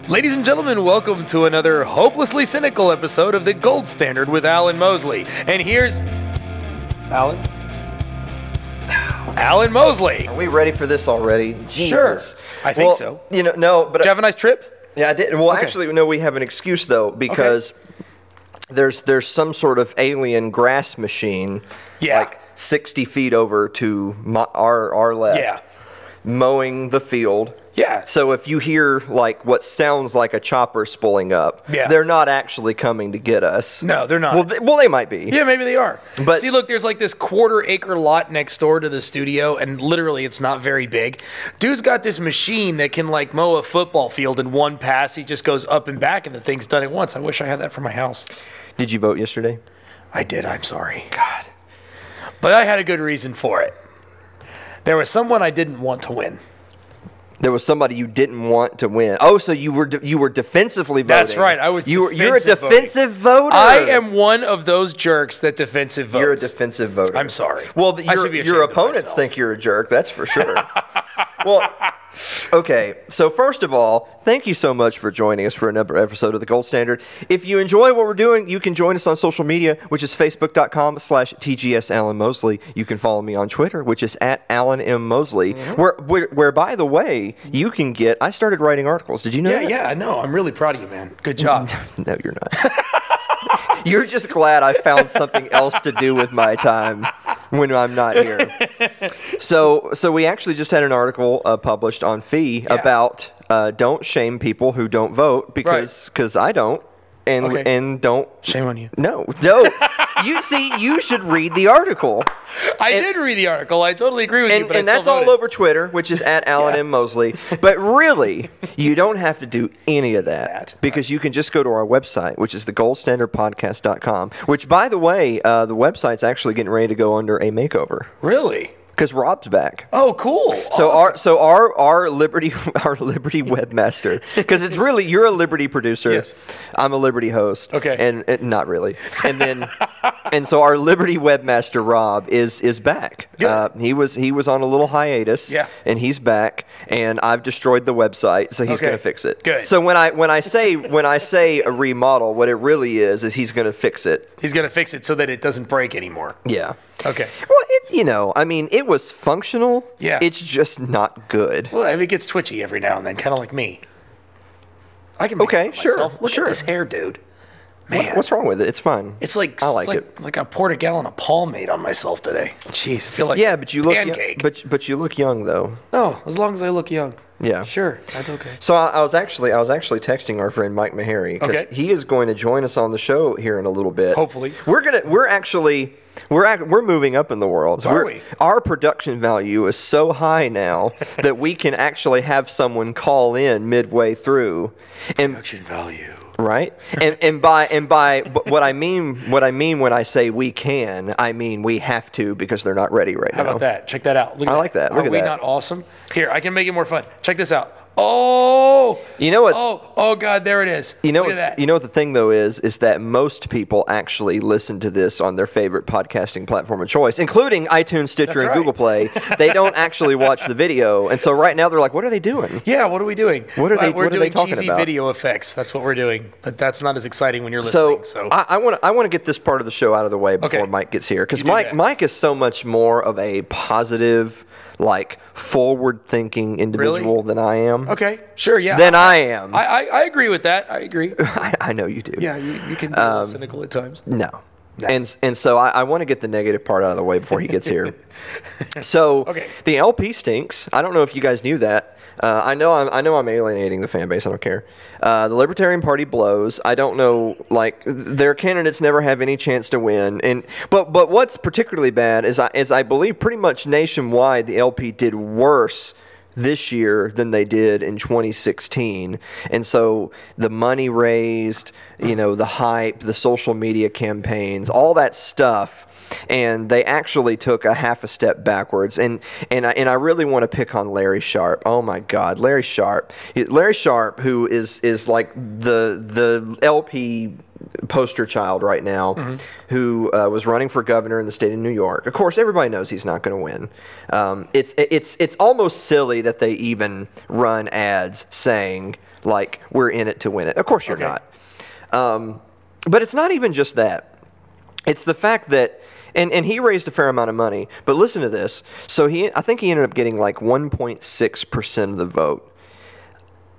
Ladies and gentlemen, welcome to another hopelessly cynical episode of The Gold Standard with Alan Mosley. And here's... Alan Mosley. Are we ready for this already? Sure. Jesus. I think so. You know, no, but... Did you have a nice trip? Yeah, I did. Well, Okay. actually, no, we have an excuse, though, because there's some sort of alien grass machine, like 60 feet over to our left, mowing the field. Yeah. So if you hear like what sounds like a chopper spooling up, they're not actually coming to get us. No, they're not. Well, they might be. Yeah, maybe they are. But see, look, there's like this quarter-acre lot next door to the studio, and literally it's not very big. Dude's got this machine that can like mow a football field in one pass. He just goes up and back, and the thing's done at once. I wish I had that for my house. Did you vote yesterday? I did. I'm sorry. God. But I had a good reason for it. There was someone I didn't want to win. There was somebody you didn't want to win. Oh, so you were defensively voting. That's right. I was. You're a defensive voter. I am one of those jerks that defensive votes. You're a defensive voter. I'm sorry. Well, your opponents think you're a jerk. That's for sure. Well, okay. So first of all, thank you so much for joining us for another episode of The Gold Standard. If you enjoy what we're doing, you can join us on social media, which is facebook.com/TGS Alan Mosley. You can follow me on Twitter, which is @Alan M. Mosley, where, by the way, you can get... I started writing articles. Did you know that? Yeah, I know. I'm really proud of you, man. Good job. No, you're not. You're just glad I found something else to do with my time when I'm not here. So we actually just had an article published on Fee about don't shame people who don't vote because I don't and don't. Shame on you. No. You see, you should read the article. I did read the article. I totally agree with you. But and that's all over Twitter, which is @Alan M. Mosley. But really, you don't have to do any of that because you can just go to our website, which is thegoldstandardpodcast.com. Which, by the way, the website's actually getting ready to go under a makeover. Really? Because Rob's back. Oh, cool! So awesome. our Liberty webmaster, because it's really you're a Liberty producer. Yes. I'm a Liberty host. Okay. And not really. And then so our Liberty webmaster Rob is back. He was on a little hiatus. Yeah. And he's back. And I've destroyed the website, so he's going to fix it. Good. So when I say a remodel, what it really is he's going to fix it. He's going to fix it so that it doesn't break anymore. Yeah. Okay. Well, it was functional. Yeah. It's just not good. Well, it gets twitchy every now and then, kind of like me. I can make it myself. Look at this hair, dude. Man. What's wrong with it? It's fine. It's like I like it. Like I poured a gallon of pomade on myself today. Jeez, I feel like but you look pancake. But you look young though. No, as long as I look young. Yeah. Sure, that's okay. So I was actually texting our friend Mike Maharrey because he is going to join us on the show here in a little bit. Hopefully. We're moving up in the world. Are we? Our production value is so high now that we can actually have someone call in midway through. Production value. Right, and by what I mean when I say we can, I mean we have to because they're not ready right now. How about that? Check that out. I like that. Look at that. Are we not awesome? Here, I can make it more fun. Check this out. Oh, you know what's? Oh God, there it is. You know Look at that. You know what the thing though is that most people actually listen to this on their favorite podcasting platform of choice, including iTunes, Stitcher, and Google Play. They don't actually watch the video, and so right now they're like, "What are they doing?" Yeah, what are we doing? What are they? We're what doing are they talking cheesy about? video effects. That's what we're doing, but that's not as exciting when you're listening. So I want to get this part of the show out of the way before Mike gets here because Mike is so much more of a positive, like forward-thinking individual than I am. Okay, sure, yeah. Than I am. I agree with that. I agree. I know you do. Yeah, you can be a little cynical at times. No. And so I want to get the negative part out of the way before he gets here. So the LP stinks. I don't know if you guys knew that. I know I'm alienating the fan base. I don't care. The Libertarian Party blows. I don't know, like their candidates never have any chance to win. But what's particularly bad is I believe pretty much nationwide the LP did worse this year than they did in 2016. And so the money raised, the hype, the social media campaigns, all that stuff, and they actually took a half a step backwards. And I really want to pick on Larry Sharp. Oh my God, Larry Sharp, who is like the LP poster child right now, who was running for governor in the state of New York. Of course, everybody knows he's not going to win. It's almost silly that they even run ads saying like we're in it to win it. Of course you're not. But it's not even just that. It's the fact that, and he raised a fair amount of money, but listen to this. So I think he ended up getting like 1.6% of the vote.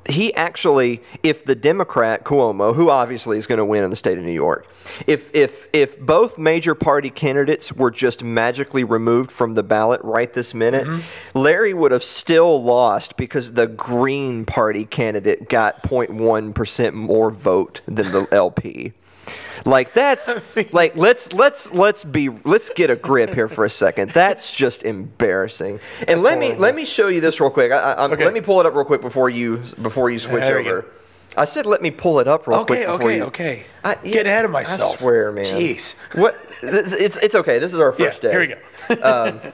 He actually, if the Democrat Cuomo, who obviously is going to win in the state of New York, if both major party candidates were just magically removed from the ballot right this minute, Larry would have still lost because the Green Party candidate got 0.1% more vote than the LP. Like that's like let's get a grip here for a second. That's just embarrassing. And let me show you this real quick. Let me pull it up real quick before you switch over. I said let me pull it up real quick. Okay. Get ahead of myself. I swear, man. Jeez. What? It's okay. This is our first day. Here we go.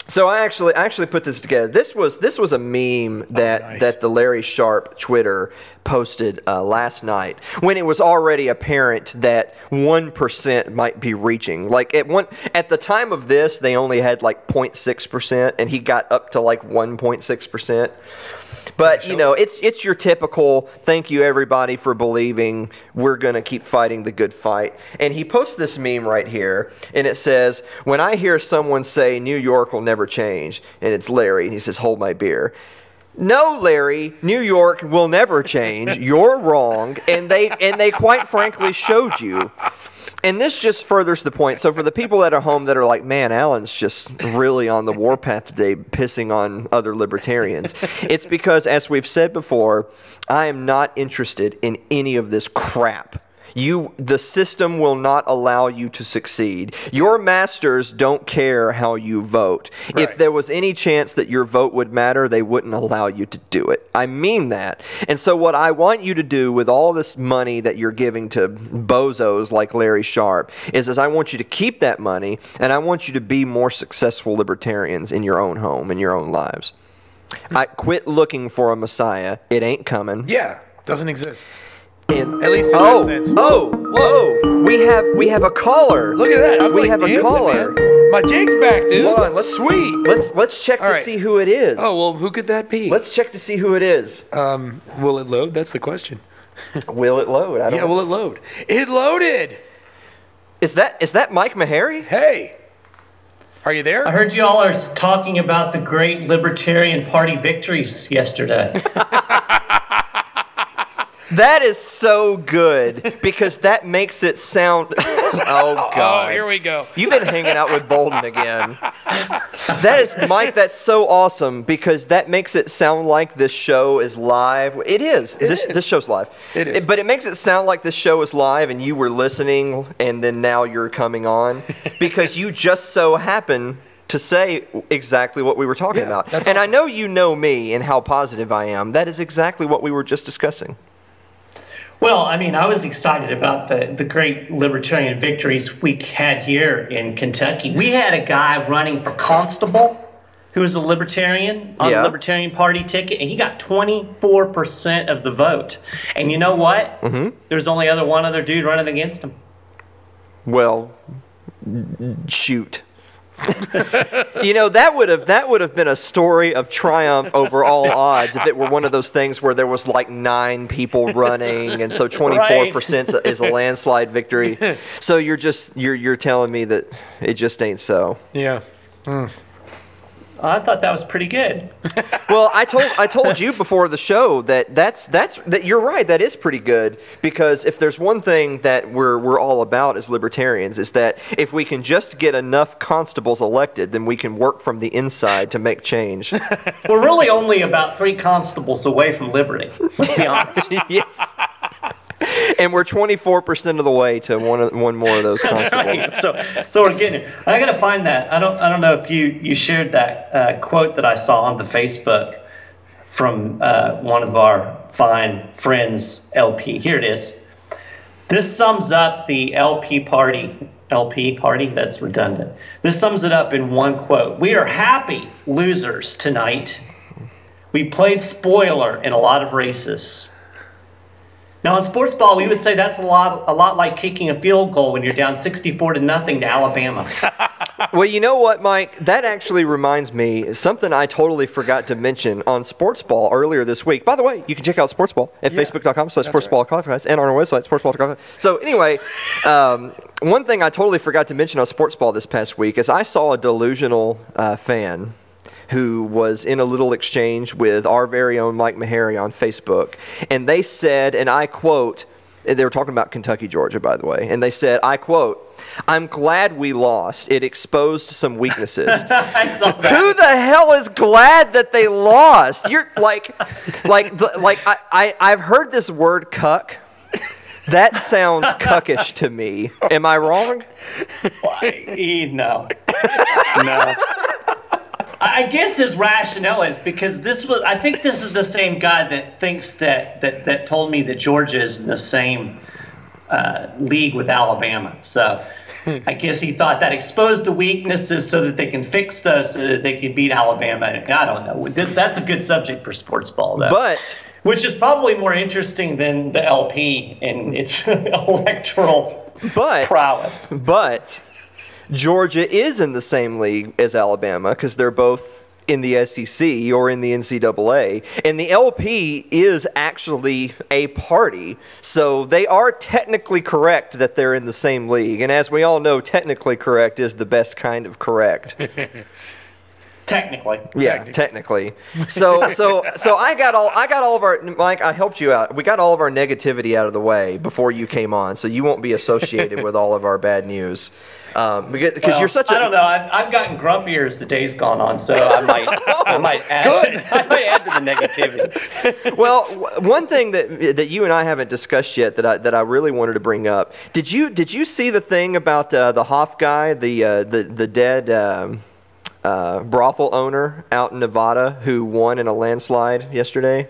So I actually put this together. This was a meme that the Larry Sharp Twitter posted last night when it was already apparent that 1% might be reaching. Like at the time of this, they only had like 0.6%, and he got up to like 1.6%. But, you know, it's your typical, thank you, everybody, for believing. We're going to keep fighting the good fight. And he posts this meme right here, and it says, when I hear someone say New York will never change, and it's Larry, and he says, hold my beer. No, Larry, New York will never change. You're wrong. And they quite frankly showed you. And this just furthers the point. So for the people at home that are like, man, Alan's just really on the warpath today, pissing on other libertarians, it's because, as we've said before, I am not interested in any of this crap. The system will not allow you to succeed. Your masters don't care how you vote. Right. If there was any chance that your vote would matter, they wouldn't allow you to do it. I mean that. And so what I want you to do with all this money that you're giving to bozos like Larry Sharp is I want you to keep that money, and I want you to be more successful libertarians in your own home, in your own lives. I quit looking for a messiah. It ain't coming. Yeah, doesn't exist. At least in that sense. We have a caller. Look at that. We have a caller. Man. My jig's back, dude. Hold on, Sweet. Let's check to see who it is. Oh, well, who could that be? Let's check to see who it is. Will it load? That's the question. Will it load? I don't know. Will it load? It loaded. Is that Mike Maharrey? Hey. Are you there? I heard you all are talking about the great Libertarian Party victories yesterday. That is so good because that makes it sound. Oh God! Oh, here we go. You've been hanging out with Bolden again. That is, Mike. That's so awesome because that makes it sound like this show is live. It is. This show's live. It is. But it makes it sound like this show is live and you were listening and then now you're coming on because you just so happen to say exactly what we were talking about. And awesome. I know you know me and how positive I am. That is exactly what we were just discussing. Well, I mean, I was excited about the great libertarian victories we had here in Kentucky. We had a guy running for constable who was a libertarian on the Libertarian Party ticket, and he got 24% of the vote. And you know what? There's only one other dude running against him. Well, shoot. You know, that would have been a story of triumph over all odds if it were one of those things where there was like 9 people running and so 24% is a landslide victory. So you're telling me that it just ain't so. Yeah. I thought that was pretty good. Well, I told you before the show that you're right. That is pretty good because if there's one thing that we're all about as libertarians is that if we can just get enough constables elected, then we can work from the inside to make change. We're really only about 3 constables away from liberty. Let's be honest. Yes. And we're 24% of the way to one more of those constables. Right. So we're getting it. I gotta find that. I don't know if you shared that quote that I saw on the Facebook from one of our fine friends, LP. Here it is. This sums up the LP party. That's redundant. This sums it up in one quote. We are happy losers tonight. We played spoiler in a lot of races. Now, in sports ball, we would say that's a lot like kicking a field goal when you're down 64-0 to Alabama. Well, you know what, Mike? That actually reminds me something I totally forgot to mention on Sports Ball earlier this week. By the way, you can check out Sports Ball at facebook.com/sportsball and on our website, sportsball.com. So anyway, one thing I totally forgot to mention on Sports Ball this past week is I saw a delusional fan who was in a little exchange with our very own Mike Maharrey on Facebook. And they said, and I quote, they were talking about Kentucky, Georgia, by the way, and they said, I quote, "I'm glad we lost. It exposed some weaknesses." I saw that. Who the hell is glad that they lost? You're I've heard this word cuck. That sounds cuckish to me. Am I wrong? No. No. I guess his rationale is because I think this is the same guy that thinks that told me that Georgia is in the same league with Alabama. So I guess he thought that exposed the weaknesses so that they can fix those so that they can beat Alabama. I don't know. That's a good subject for Sports Ball, though. Which is probably more interesting than the LP and its electoral prowess. But Georgia is in the same league as Alabama because they're both in the SEC or in the NCAA, and the LP is actually a party, so they are technically correct that they're in the same league. And as we all know, technically correct is the best kind of correct. Technically. Yeah, technically. So I got all of our, Mike, I helped you out. We got all of our negativity out of the way before you came on, so you won't be associated with all of our bad news. Because you're such a... I don't know. I've gotten grumpier as the day's gone on, so I might add to the negativity. Well, one thing that you and I haven't discussed yet that I really wanted to bring up. Did you see the thing about the Hoff guy, the dead brothel owner out in Nevada who won in a landslide yesterday?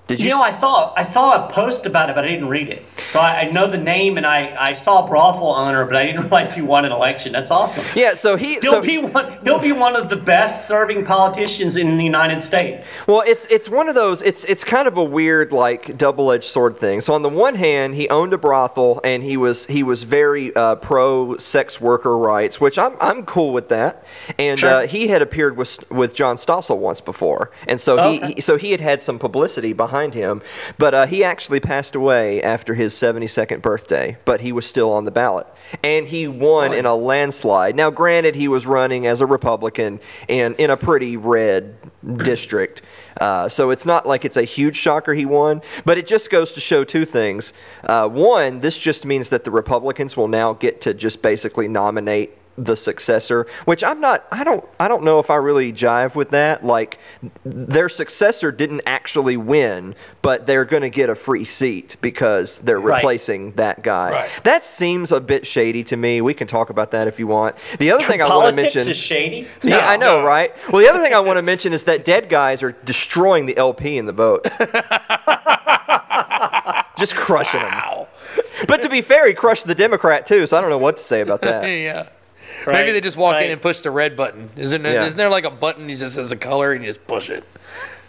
I saw a post about it, but I didn't read it. So I know the name, and I saw a brothel owner, but I didn't realize he won an election. That's awesome. Yeah, he'll be one of the best serving politicians in the United States. Well, it's one of those. It's kind of a weird double-edged sword thing. So on the one hand, he owned a brothel, and he was very pro sex worker rights, which I'm cool with that. And sure. He had appeared with John Stossel once before, and so he had some publicity behind him, but he actually passed away after his 72nd birthday, but he was still on the ballot, and he won in a landslide. Now, granted, he was running as a Republican and in a pretty red district, so it's not like it's a huge shocker he won, but it just goes to show two things. One, this just means that the Republicans will now get to just basically nominate the successor, which I don't know if I really jive with that. Like, their successor didn't actually win, but they're going to get a free seat because they're replacing that guy. Right. That seems a bit shady to me. We can talk about that if you want. The other thing I want to mention is shady. Yeah, I know, right? Well, the other thing I want to mention is that dead guys are destroying the LP in the vote. Just crushing them. But to be fair, he crushed the Democrat too, so I don't know what to say about that. Yeah. Right, maybe they just walk in and push the red button. Isn't there like a button that just says a color and you just push it?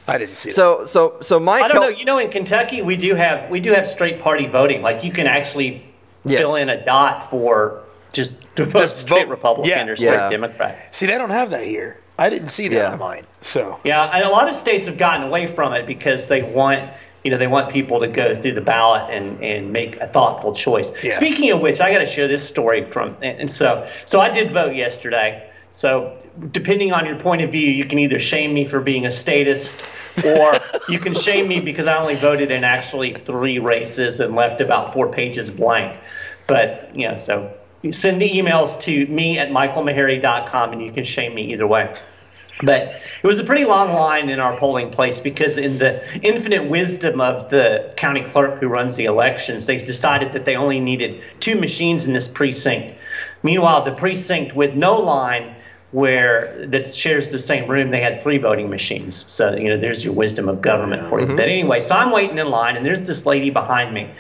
I didn't see that. So Mike, I don't know. You know, in Kentucky, we do have straight party voting. Like, you can actually fill in a dot for just to vote straight Republican or straight Democrat. See, they don't have that here. I didn't see that on mine. So and a lot of states have gotten away from it because they want people to go through the ballot and make a thoughtful choice. Yeah. Speaking of which, I got to share this story so I did vote yesterday. So depending on your point of view, you can either shame me for being a statist, or you can shame me because I only voted in actually 3 races and left about 4 pages blank. But so you send the emails to me@michaelmaharrey.com, and you can shame me either way. But it was a pretty long line in our polling place because in the infinite wisdom of the county clerk who runs the elections, they decided that they only needed 2 machines in this precinct. Meanwhile, the precinct with no line that shares the same room, they had 3 voting machines. So, there's your wisdom of government for you. But anyway, so I'm waiting in line, and there's this lady behind me.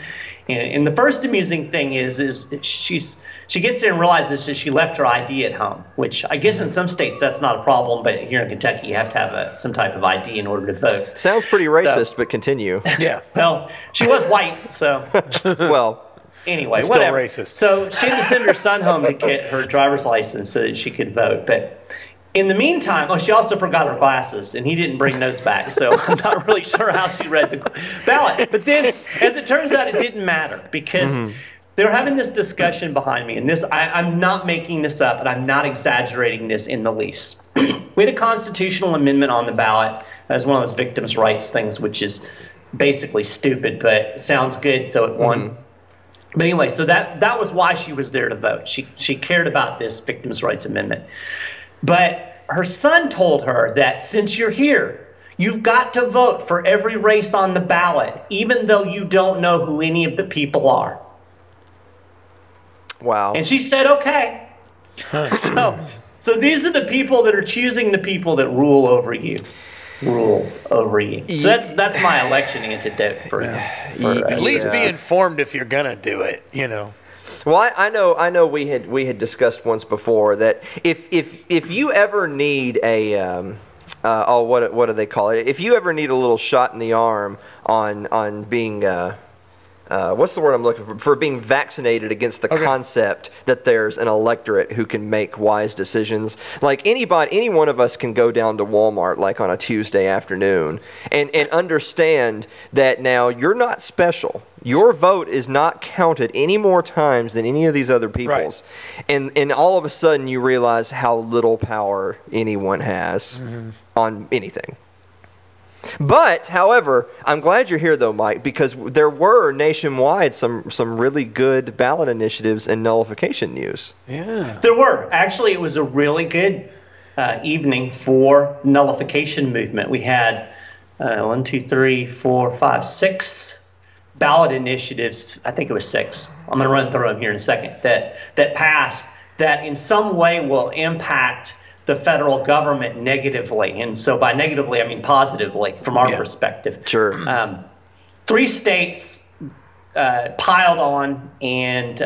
And the first amusing thing is she gets there and realizes that she left her ID at home, which I guess in some states that's not a problem, but here in Kentucky you have to have some type of ID in order to vote. Sounds pretty racist, but continue. Yeah. Well, she was white, so. Well, Anyway, It's whatever. Still racist. So she had to send her son home to get her driver's license so that she could vote. But in the meantime, she also forgot her glasses, and he didn't bring those back. So I'm not really sure how she read the ballot. But then, as it turns out, it didn't matter because they're having this discussion behind me. And this, I'm not making this up, and I'm not exaggerating this in the least. We had a constitutional amendment on the ballot as one of those victims' rights things, which is basically stupid, but sounds good, so it won. But anyway, so that was why she was there to vote. She cared about this victims' rights amendment. But her son told her that since you're here, you've got to vote for every race on the ballot, even though you don't know who any of the people are. Wow. And she said, okay. So these are the people that are choosing the people that rule over you. So that's my election antidote for at least be informed if you're gonna do it, you know. Well, I know we had discussed once before that if you ever need a what do they call it? If you ever need a little shot in the arm on being what's the word I'm looking for being vaccinated against the concept that there's an electorate who can make wise decisions. Like any one of us can go down to Walmart like on a Tuesday afternoon and understand that now you're not special. Your vote is not counted any more times than any of these other people's. Right. And all of a sudden you realize how little power anyone has on anything. But, however, I'm glad you're here, though, Mike, because there were nationwide some really good ballot initiatives and nullification news. Yeah. There were. Actually, it was a really good evening for nullification movement. We had 6 ballot initiatives. I think it was 6. I'm going to run through them here in a second that passed that in some way will impact the federal government negatively. And so by negatively, I mean positively from our perspective. Sure. 3 states piled on and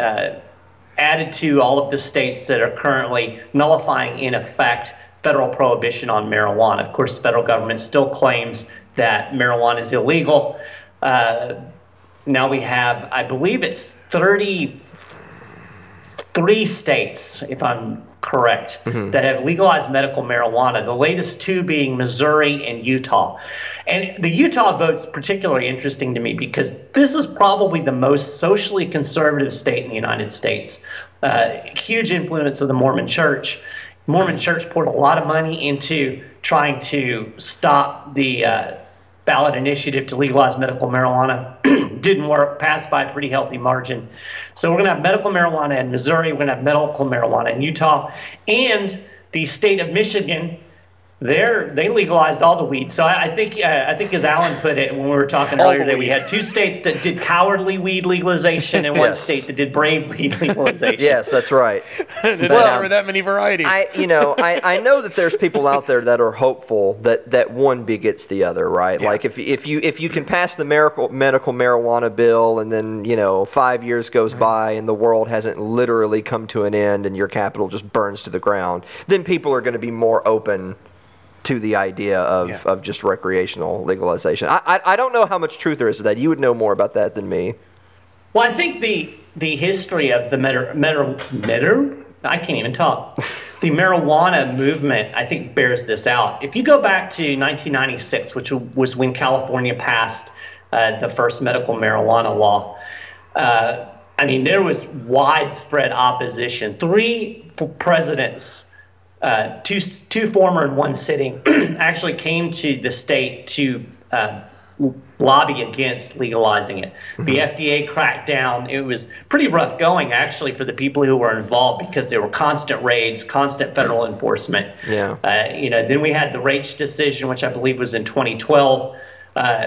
added to all of the states that are currently nullifying, in effect, federal prohibition on marijuana. Of course, the federal government still claims that marijuana is illegal. Now we have, I believe it's 33 states, if I'm correct, that have legalized medical marijuana, the latest 2 being Missouri and Utah. And the Utah vote's particularly interesting to me because this is probably the most socially conservative state in the United States. Huge influence of the Mormon Church. Mormon Church poured a lot of money into trying to stop the ballot initiative to legalize medical marijuana. Didn't work, passed by a pretty healthy margin. So we're going to have medical marijuana in Missouri, we're going to have medical marijuana in Utah, and the state of Michigan, they legalized all the weed. So I think as Alan put it when we were talking earlier today, we had 2 states that did cowardly weed legalization and 1 state that did brave weed legalization. Yes, that's right. There were that many varieties. I know that there's people out there that are hopeful that one begets the other, right? Yeah. Like if you can pass the medical marijuana bill and then 5 years goes by and the world hasn't literally come to an end and your capital just burns to the ground, then people are going to be more open to the idea of just recreational legalization. I don't know how much truth there is to that. You would know more about that than me. Well, I think the history of the I can't even talk. The marijuana movement, I think, bears this out. If you go back to 1996, which was when California passed the first medical marijuana law, I mean, there was widespread opposition. 3 presidents, 2 former and 1 sitting, actually came to the state to lobby against legalizing it. The FDA cracked down. It was pretty rough going, actually, for the people who were involved because there were constant raids, constant federal enforcement. Yeah. Then we had the Raich decision, which I believe was in 2012,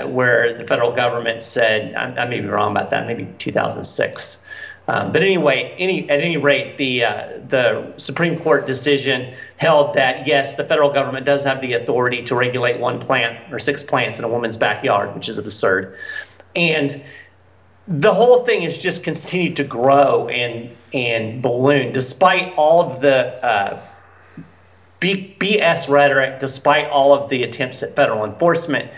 where the federal government said, I may be wrong about that, maybe 2006. But anyway, at any rate, the Supreme Court decision held that, yes, the federal government does have the authority to regulate 1 plant or 6 plants in a woman's backyard, which is absurd. And the whole thing has just continued to grow and balloon, despite all of the BS rhetoric, despite all of the attempts at federal enforcement.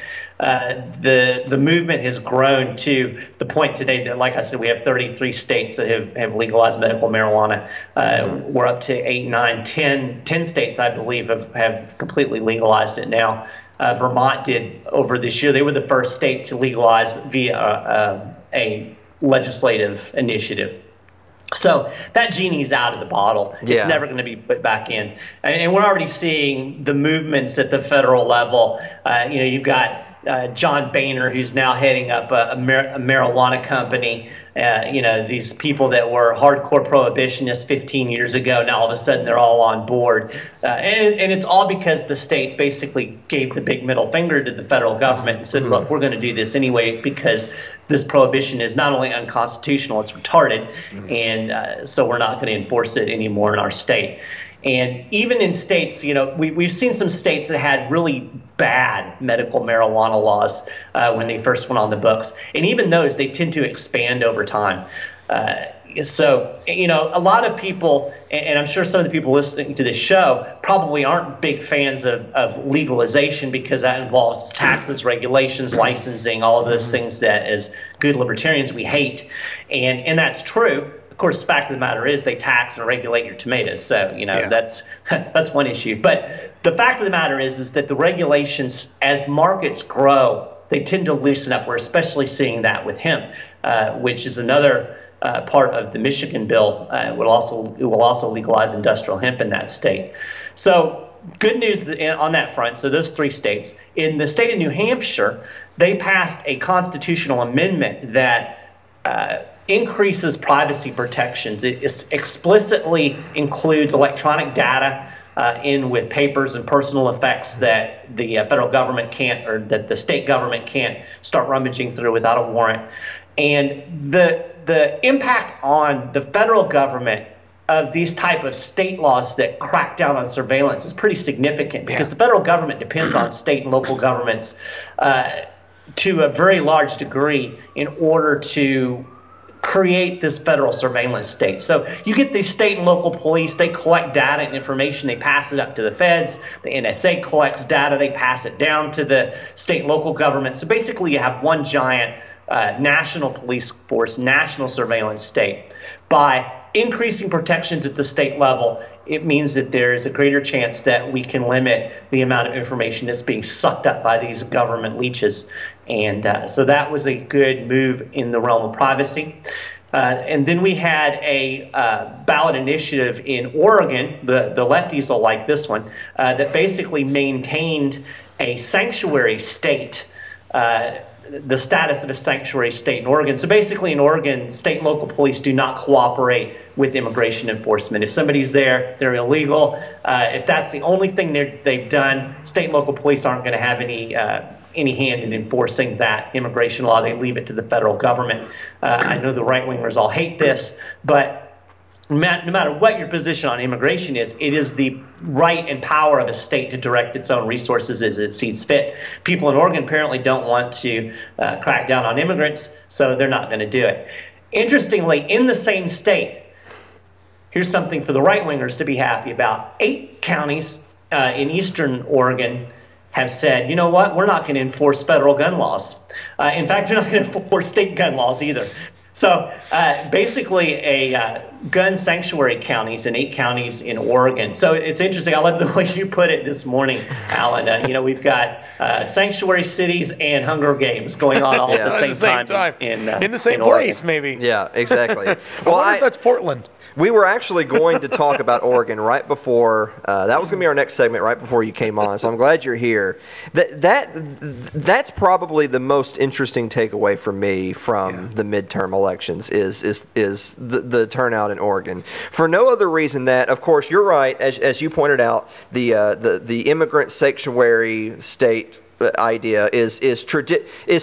the movement has grown to the point today that, like I said, we have 33 states that have legalized medical marijuana. We're up to 8, 9, 10 states, I believe, have completely legalized it now. Vermont did over this year. They were the first state to legalize via a legislative initiative. So that genie's out of the bottle. It's never going to be put back in. And we're already seeing the movements at the federal level. You've got John Boehner, who's now heading up a marijuana company. These people that were hardcore prohibitionists 15 years ago, now all of a sudden they're all on board. And it's all because the states basically gave the big middle finger to the federal government and said, look, we're going to do this anyway because this prohibition is not only unconstitutional, it's retarded. And so we're not going to enforce it anymore in our state. And even in states, we've seen some states that had really bad medical marijuana laws when they first went on the books. And even those, they tend to expand over time. So, a lot of people, and I'm sure some of the people listening to this show probably aren't big fans of legalization because that involves taxes, regulations, licensing, all of those things that as good libertarians we hate. And that's true. Of course, the fact of the matter is they tax and regulate your tomatoes. So, that's one issue. But the fact of the matter is that the regulations, as markets grow, they tend to loosen up. We're especially seeing that with hemp, which is another part of the Michigan bill. It will also legalize industrial hemp in that state. So good news on that front. So those 3 states. In the state of New Hampshire, they passed a constitutional amendment that increases privacy protections. It explicitly includes electronic data in with papers and personal effects that the federal government can't, or that the state government can't start rummaging through without a warrant. And the impact on the federal government of these type of state laws that crack down on surveillance is pretty significant because the federal government depends on state and local governments to a very large degree in order to create this federal surveillance state. So you get these state and local police, they collect data and information, they pass it up to the feds, the NSA collects data, they pass it down to the state and local government. So basically you have one giant national police force, national surveillance state. By increasing protections at the state level, it means that there is a greater chance that we can limit the amount of information that's being sucked up by these government leeches. And so that was a good move in the realm of privacy. And then we had a ballot initiative in Oregon, the lefties will like this one, that basically maintained a sanctuary state, the status of a sanctuary state in Oregon. So basically in Oregon, state and local police do not cooperate with immigration enforcement. If somebody's there, they're illegal. If that's the only thing they've done, state and local police aren't going to have any hand in enforcing that immigration law. They leave it to the federal government. I know the right-wingers all hate this, but no matter what your position on immigration is, it is the right and power of a state to direct its own resources as it sees fit. People in Oregon apparently don't want to crack down on immigrants, so they're not going to do it. Interestingly, in the same state, here's something for the right-wingers to be happy about. 8 counties in eastern Oregon have said, you know what, we're not going to enforce federal gun laws. In fact, we're not going to enforce state gun laws either. So basically gun sanctuary counties in 8 counties in Oregon. So it's interesting. I love the way you put it this morning, Alan. We've got sanctuary cities and Hunger Games going on all at the same time. In the same place, maybe. Yeah, exactly. I wonder if that's Portland. We were actually going to talk about Oregon right before, that was going to be our next segment right before you came on, so I'm glad you're here. That's probably the most interesting takeaway for me from the midterm elections is the turnout in Oregon. For no other reason that, of course, you're right, as you pointed out, the immigrant sanctuary state idea is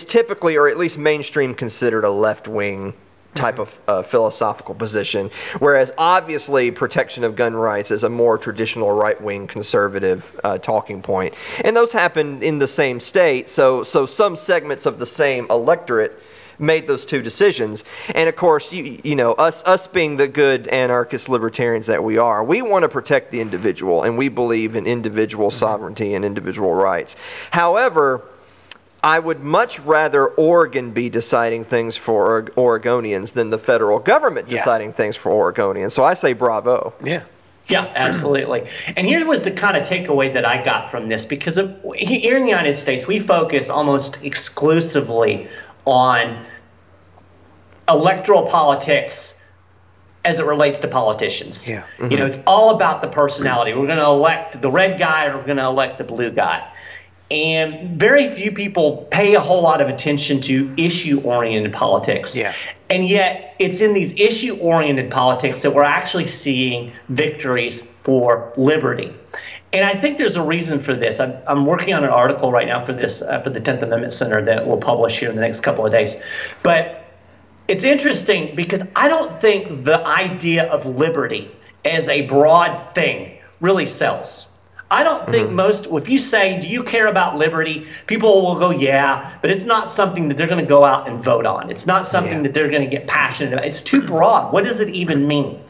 typically, or at least mainstream, considered a left-wing type of philosophical position, whereas obviously protection of gun rights is a more traditional right-wing conservative talking point. And those happen in the same state, so some segments of the same electorate made those two decisions. And of course, us being the good anarchist libertarians that we are, we want to protect the individual, and we believe in individual sovereignty and individual rights. However, I would much rather Oregon be deciding things for Oregonians than the federal government deciding things for Oregonians. So I say bravo. Yeah. Yeah, absolutely. And here was the kind of takeaway that I got from this, because here in the United States, we focus almost exclusively on electoral politics as it relates to politicians. Yeah. You know, it's all about the personality. We're going to elect the red guy or we're going to elect the blue guy. And very few people pay a whole lot of attention to issue-oriented politics. Yeah. And yet it's in these issue-oriented politics that we're actually seeing victories for liberty. And I think there's a reason for this. I'm working on an article right now for this, for the 10th Amendment Center, that we'll publish here in the next couple of days. But it's interesting because I don't think the idea of liberty as a broad thing really sells. I don't think if you say, do you care about liberty? People will go, yeah, but it's not something that they're going to go out and vote on. It's not something that they're going to get passionate about. It's too broad. What does it even mean?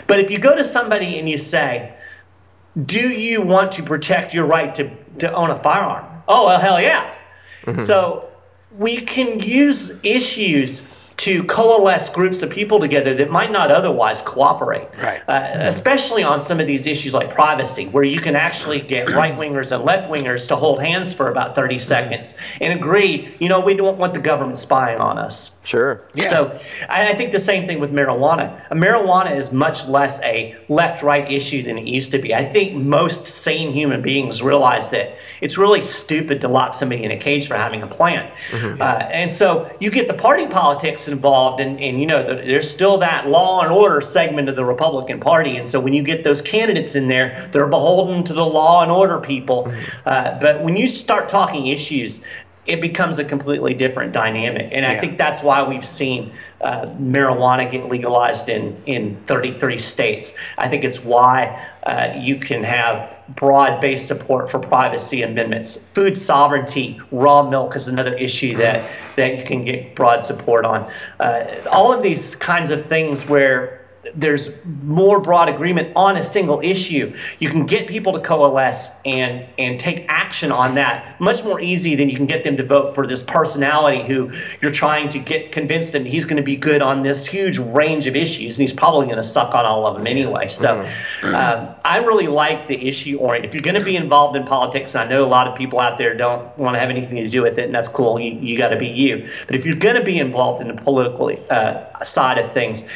But if you go to somebody and you say, do you want to protect your right to own a firearm? Oh, well, hell yeah. So we can use issues to coalesce groups of people together that might not otherwise cooperate, right? Especially on some of these issues like privacy, where you can actually get right-wingers and left-wingers to hold hands for about 30 seconds and agree, you know, we don't want the government spying on us. Sure. Yeah. So I think the same thing with marijuana. Marijuana is much less a left-right issue than it used to be. I think most sane human beings realize that it's really stupid to lock somebody in a cage for having a plant. And so you get the party politics involved, and you know, there's still that law and order segment of the Republican Party. And so when you get those candidates in there, they're beholden to the law and order people. But when you start talking issues, it becomes a completely different dynamic. And I think that's why we've seen marijuana get legalized in 33 states. I think it's why you can have broad-based support for privacy amendments. Food sovereignty, raw milk is another issue that you can get broad support on. All of these kinds of things where there's more broad agreement on a single issue, you can get people to coalesce and take action on that much more easy than you can get them to vote for this personality who you're trying to get convinced that he's going to be good on this huge range of issues, and he's probably going to suck on all of them anyway. So I really like the issue oriented. If you're going to be involved in politics, and I know a lot of people out there don't want to have anything to do with it, and that's cool, you got to be you. But if you're going to be involved in the political side of things,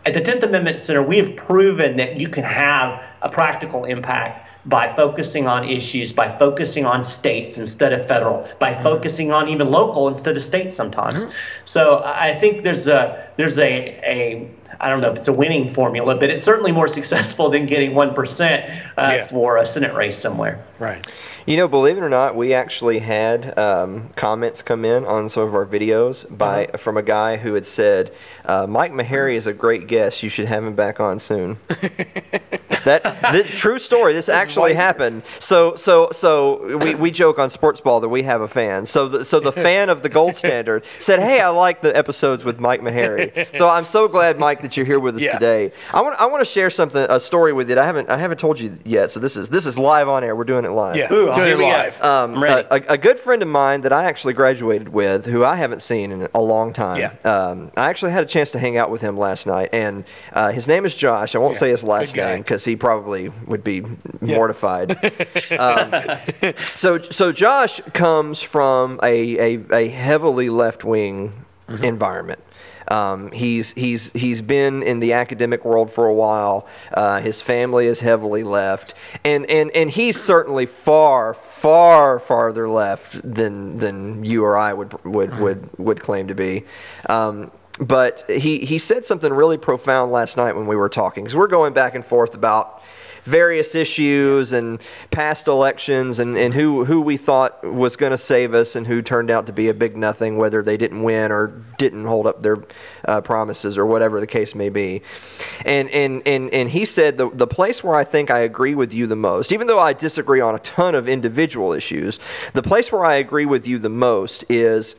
at the 10th Amendment Center, we have proven that you can have a practical impact by focusing on issues, by focusing on states instead of federal, by focusing on even local instead of state sometimes. So I think there's a I don't know if it's a winning formula, but it's certainly more successful than getting 1% for a Senate race somewhere. Right. You know, believe it or not, we actually had comments come in on some of our videos from a guy who had said, Mike Maharrey is a great guest. You should have him back on soon. This true story. This actually happened. So we joke on Sports Ball that we have a fan. So the fan of the gold standard said, "Hey, I like the episodes with Mike Maharrey." So I'm so glad, Mike, that you're here with us today. I want to share a story with you. I haven't told you yet. So this is live on air. We're doing it live. Yeah. Ooh, Doing it live. I'm ready. A good friend of mine that I actually graduated with, who I haven't seen in a long time. Yeah. I actually had a chance to hang out with him last night, and his name is Josh. I won't say his last name because he probably would be mortified. So Josh comes from a heavily left-wing environment. He's been in the academic world for a while. His family is heavily left, and he's certainly far farther left than you or I would claim to be. But he said something really profound last night when we were talking, because we're going back and forth about various issues and past elections and who we thought was going to save us and who turned out to be a big nothing, whether they didn't win or didn't hold up their promises or whatever the case may be. And he said the place where I think I agree with you the most, even though I disagree on a ton of individual issues, the place where I agree with you the most is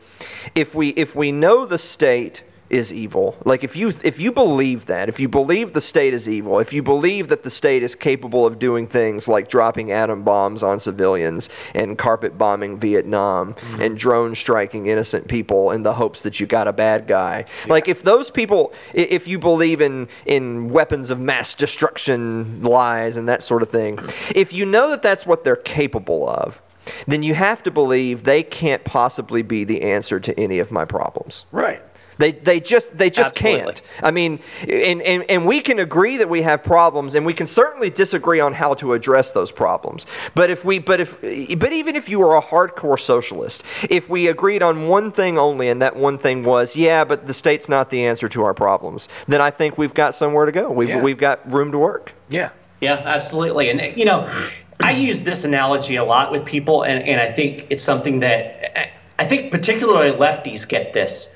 if we know the state is evil, like if you believe that, if you believe the state is evil, if you believe that the state is capable of doing things like dropping atom bombs on civilians and carpet bombing Vietnam and drone striking innocent people in the hopes that you got a bad guy, like if those people, if you believe in weapons of mass destruction lies and that sort of thing, if you know that that's what they're capable of, then you have to believe they can't possibly be the answer to any of my problems. Right. They just Absolutely. can't. I mean, and we can agree that we have problems, and we can certainly disagree on how to address those problems. But even if you were a hardcore socialist, if we agreed on one thing only, and that one thing was, yeah, but the state's not the answer to our problems, then I think we've got somewhere to go. We've got room to work. Yeah. Yeah, absolutely. And you know, I use this analogy a lot with people, and I think it's something that I think particularly lefties get this.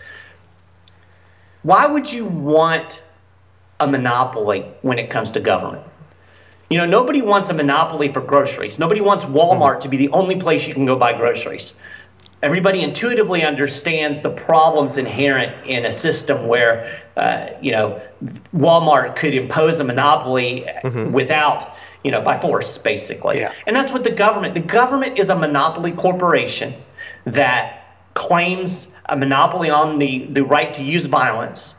Why would you want a monopoly when it comes to government? You know, nobody wants a monopoly for groceries. Nobody wants Walmart to be the only place you can go buy groceries. Everybody intuitively understands the problems inherent in a system where, you know, Walmart could impose a monopoly without, you know, by force, basically. Yeah. And that's what the government is a monopoly corporation that claims a monopoly on the right to use violence.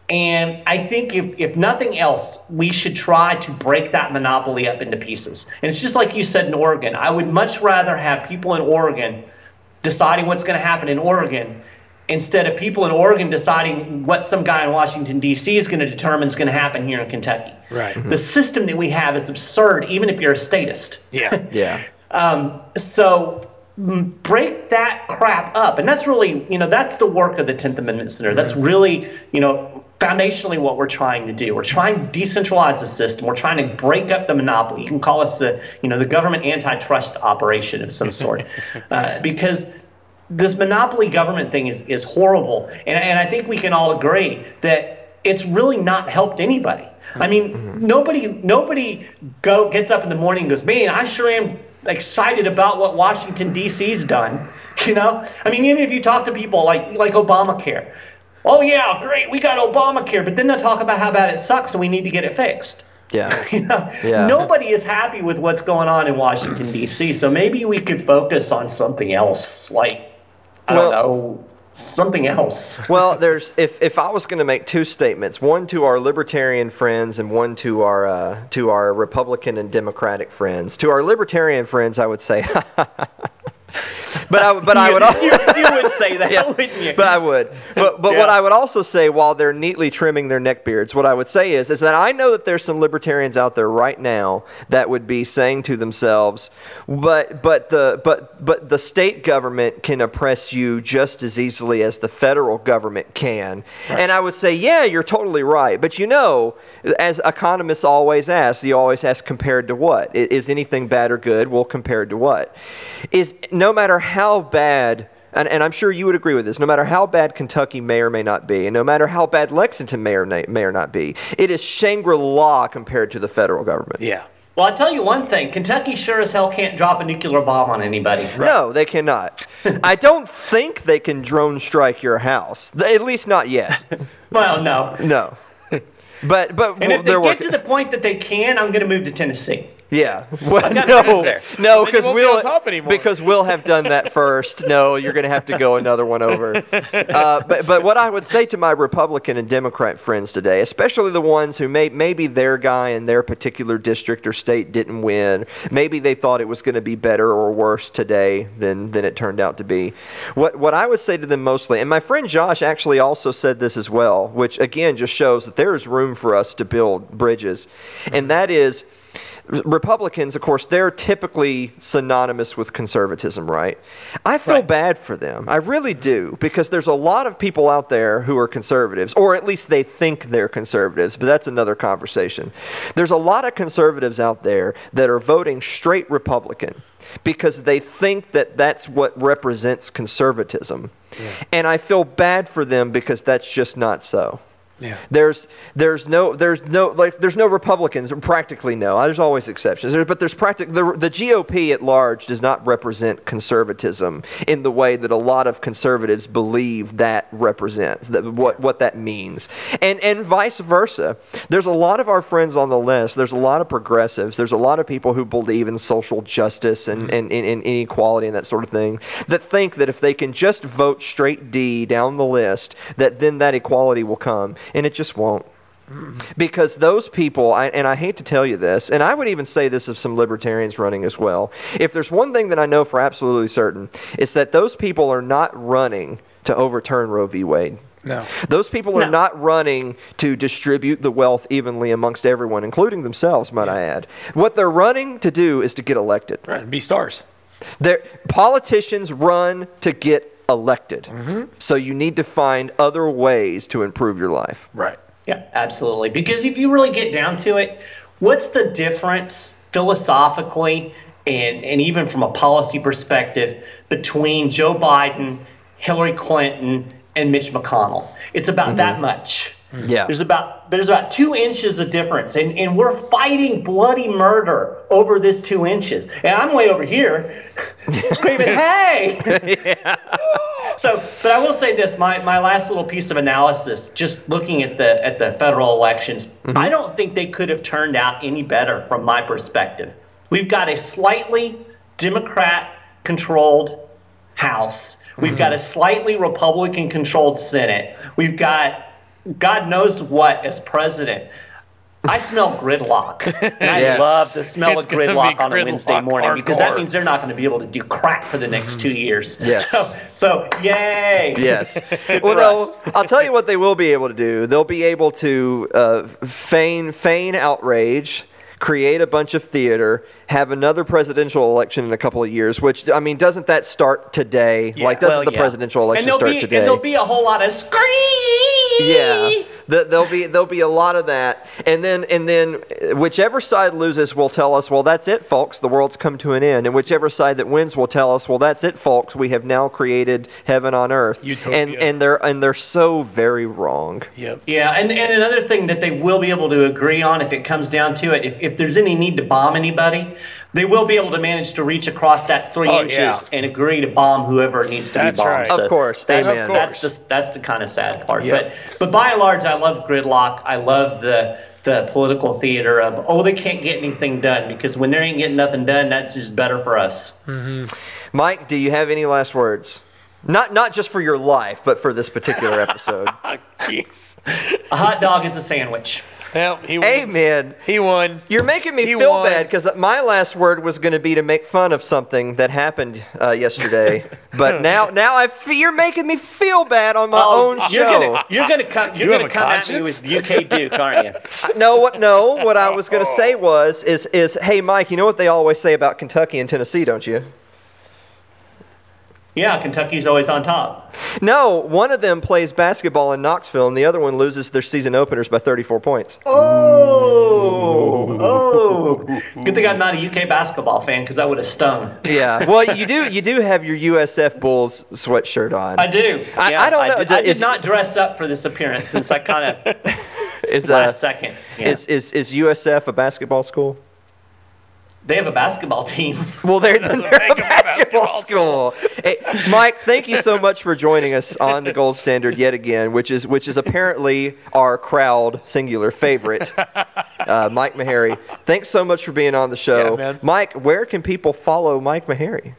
And I think if nothing else, we should try to break that monopoly up into pieces. And it's just like you said in Oregon. I would much rather have people in Oregon deciding what's going to happen in Oregon instead of people in Oregon deciding what some guy in Washington, D.C. is going to determine is going to happen here in Kentucky. Right. The system that we have is absurd, even if you're a statist. Yeah. Yeah. So break that crap up. And that's really, you know, that's the work of the 10th Amendment Center. That's really, you know, foundationally what we're trying to do. We're trying to decentralize the system. We're trying to break up the monopoly. You can call us the, you know, the government antitrust operation of some sort, because this monopoly government thing is horrible. And I think we can all agree that it's really not helped anybody. I mean, nobody gets up in the morning and goes, man, I sure am excited about what Washington, D.C.'s done. You know, I mean, even if you talk to people like Obamacare, oh yeah, great, we got Obamacare, but then they'll talk about how bad it sucks and we need to get it fixed. Yeah. You know, Yeah. Nobody is happy with what's going on in Washington, D.C., so maybe we could focus on something else, like, I don't know, something else. Well, there's if I was going to make two statements, one to our libertarian friends and one to our Republican and Democratic friends. To our libertarian friends, I would say, but I would. You would say that, Yeah, wouldn't you? but I would. But Yeah. what I would also say, while they're neatly trimming their neck beards, what I would say is that I know that there's some libertarians out there right now that would be saying to themselves, but the state government can oppress you just as easily as the federal government can. Right. And I would say, yeah, you're totally right. But you know, as economists always ask, you always ask compared to what? Is anything bad or good? Well, compared to what? Is no matter how bad, and I'm sure you would agree with this, no matter how bad Kentucky may or may not be, and no matter how bad Lexington may or not be, it is Shangri-La compared to the federal government. Yeah. Well, I'll tell you one thing. Kentucky sure as hell can't drop a nuclear bomb on anybody. Right. No, they cannot. I don't think they can drone strike your house. At least not yet. Well, no. No. But And if they get to the point that they can, I'm going to move to Tennessee. Yeah. Well, I've got friends there. no, Then you won't because we'll have done that first. No, you're going to have to go another one over. But what I would say to my Republican and Democrat friends today, especially the ones who maybe their guy in their particular district or state didn't win, maybe they thought it was going to be better or worse today than it turned out to be. What I would say to them mostly, and my friend Josh actually also said this as well, which again just shows that there is room for us to build bridges, and that is, Republicans, of course, they're typically synonymous with conservatism, right? I feel bad for them. I really do, because there's a lot of people out there who are conservatives, or at least they think they're conservatives, but that's another conversation. There's a lot of conservatives out there that are voting straight Republican because they think that that's what represents conservatism. Yeah. And I feel bad for them because that's just not so. Yeah. There's no Republicans, practically no. There's always exceptions, but there's the GOP at large does not represent conservatism in the way that a lot of conservatives believe that represents, what that means, and vice versa. There's a lot of our friends on the list. There's a lot of progressives. There's a lot of people who believe in social justice and inequality and that sort of thing, that think that if they can just vote straight D down the list, that then that equality will come. And it just won't. Because those people, and I hate to tell you this, and I would even say this of some libertarians running as well, if there's one thing that I know for absolutely certain, it's that those people are not running to overturn Roe v. Wade. No. Those people are not running to distribute the wealth evenly amongst everyone, including themselves, might I add. What they're running to do is to get elected. Right, be stars. Politicians run to get elected. So you need to find other ways to improve your life. Right. Yeah, absolutely. Because if you really get down to it, what's the difference philosophically and even from a policy perspective between Joe Biden, Hillary Clinton, and Mitch McConnell? It's about that much. Yeah. There's about 2 inches of difference, and we're fighting bloody murder over this 2 inches. And I'm way over here screaming, "Hey!" Yeah. So, but I will say this: my last little piece of analysis, just looking at the federal elections, I don't think they could have turned out any better from my perspective. We've got a slightly Democrat-controlled House. We've got a slightly Republican-controlled Senate. We've got God knows what as president. I smell gridlock. And I love the smell of gridlock on a Wednesday morning because that means they're not going to be able to do crap for the next 2 years. Yes. So yay. Yes. Well, no, I'll tell you what they will be able to do. They'll be able to feign outrage, create a bunch of theater, have another presidential election in a couple of years, which, I mean, doesn't that start today? Yeah. Like, doesn't the presidential election start today? And there'll be a whole lot of scream. Yeah, there'll be a lot of that, and then whichever side loses will tell us, well, that's it, folks, the world's come to an end, and whichever side that wins will tell us, well, that's it, folks, we have now created heaven on earth. Utopia. And they're so very wrong. Yep. Yeah, and another thing that they will be able to agree on, if it comes down to it, if there's any need to bomb anybody, they will be able to manage to reach across that 3 inches and agree to bomb whoever needs to be bombed. Right. So of course. Amen. That's the kind of sad part. Yep. But by and large, I love gridlock. I love the political theater of, they can't get anything done, because when they ain't getting nothing done, that's just better for us. Mike, do you have any last words? Not just for your life, but for this particular episode. Jeez. A hot dog is a sandwich. Well, he wins. Amen. He won. You're making me feel bad, because my last word was going to be to make fun of something that happened yesterday. But now you're making me feel bad on my own show. You're gonna come at me with UK Duke, aren't you? No, what I was going to say is hey, Mike, you know what they always say about Kentucky and Tennessee, don't you? Yeah, Kentucky's always on top. No, one of them plays basketball in Knoxville, and the other one loses their season openers by 34 points. Oh! Good thing I'm not a UK basketball fan, because that would have stung. Yeah, well, you do have your USF Bulls sweatshirt on. I do. I don't know. I did not dress up for this appearance, since I kind of last second. Yeah. Is USF a basketball school? They have a basketball team. Well, they're a basketball school. Hey, Mike, thank you so much for joining us on the Gold Standard yet again, which is apparently our crowd singular favorite, Mike Maharrey. Thanks so much for being on the show. Yeah, man. Mike, where can people follow Mike Maharrey?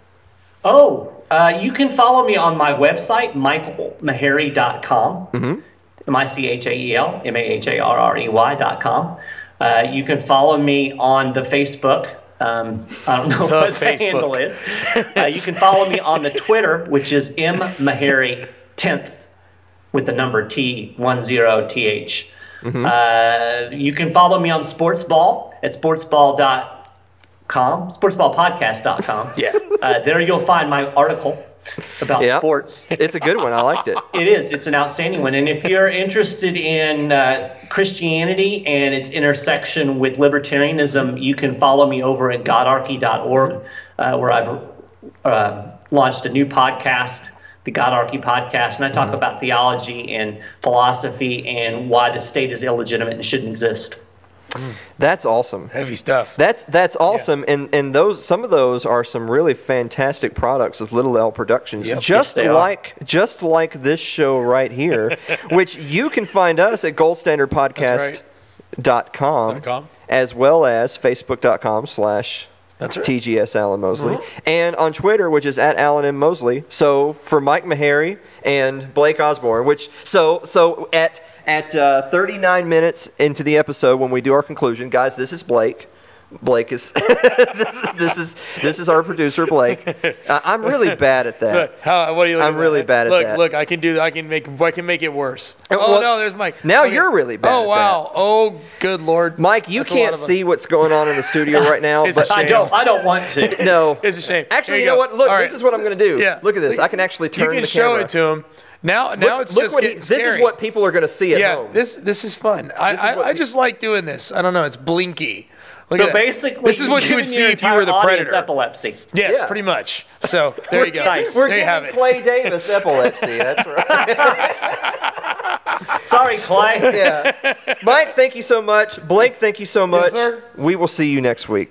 You can follow me on my website, michaelmaharrey.com. MichaelMaharrey.com. You can follow me on the Facebook. I don't know what the handle is. You can follow me on the Twitter, which is mmaharrey10th with the number T10TH. You can follow me on Sportsball at sportsballpodcast.com. Yeah. There you'll find my article about sports. It's a good one. I liked it. It is. It's an outstanding one. And if you're interested in Christianity and its intersection with libertarianism, you can follow me over at godarchy.org, where I've launched a new podcast, the Godarchy podcast, and I talk about theology and philosophy and why the state is illegitimate and shouldn't exist. That's awesome. Heavy stuff. That's awesome, and some of those are some really fantastic products of Little L Productions, just like this show right here, which you can find us at goldstandardpodcast.com, as well as facebook.com/TGS Alan Mosley, and on Twitter, which is at Alan M. Mosley. So for Mike Maharrey and Blake Osborne, which so at 39 minutes into the episode, when we do our conclusion, guys, this is Blake. Blake is this is our producer, Blake. I'm really bad at that. Look, what are you? I'm really bad at that. Look, I can do that. I can make it worse. Oh no, there's Mike. Now you're really bad. Oh at wow. That. Oh good Lord. Mike, you can't see what's going on in the studio right now. But I don't want to. No, it's a shame. Actually, you know what? Look, this is what I'm going to do. Yeah. Look at this. I can actually turn the camera. You can show it to him. Now it's just getting scary. This is what people are going to see at home. This is fun. I just like doing this. I don't know. It's blinky. Look so basically, this is what you would see if you were the predator. Epilepsy. Yes, pretty much. So there you go. Nice. We're there you have it. Clay Davis epilepsy. That's right. Sorry, Clay. Yeah. Mike, thank you so much. Blake, thank you so much. Yes, sir. We will see you next week.